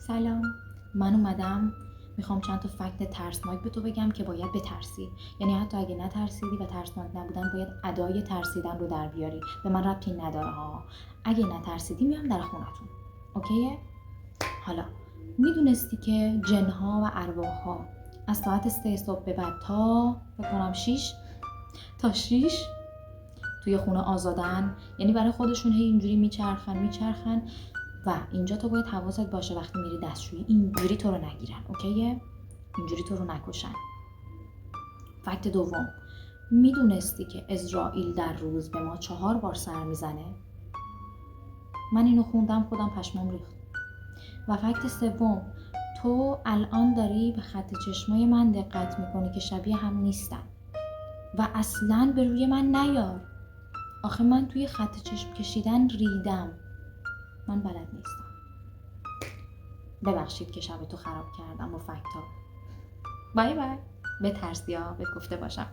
سلام، من اومدم میخوام چند تا فکت ترسناک به تو بگم که باید بترسی. یعنی حتی اگه نترسیدی و ترسناک نبودن باید ادای ترسیدن رو در بیاری. به من ربطی نداره ها. اگه نترسیدی میام در خونتون. اوکیه؟ حالا میدونستی که جنها و ارواحها از ساعت 3 صبح به بعد تا بکنم 6 تا 6 توی خونه آزادن؟ یعنی برای خودشون هی اینجوری میچرخن و اینجا تو باید حواست باشه وقتی میری دستشویی اینجوری تو رو نگیرن. اوکیه؟ اینجوری تو رو نکشن. فکت دوم، میدونستی که اسرائیل در روز به ما 4 بار سر میزنه؟ من اینو خوندم خودم پشمام ریخت. و فکت سوم، تو الان داری به خط چشمای من دقت میکنی که شبیه هم نیستن و اصلاً به روی من نیار. آخه من توی خط چشم کشیدن ریدم. من بلد نیستم. ببخشید که شب تو خراب کردم با فکتا. بای بای. به ترسیا بهت گفته باشم.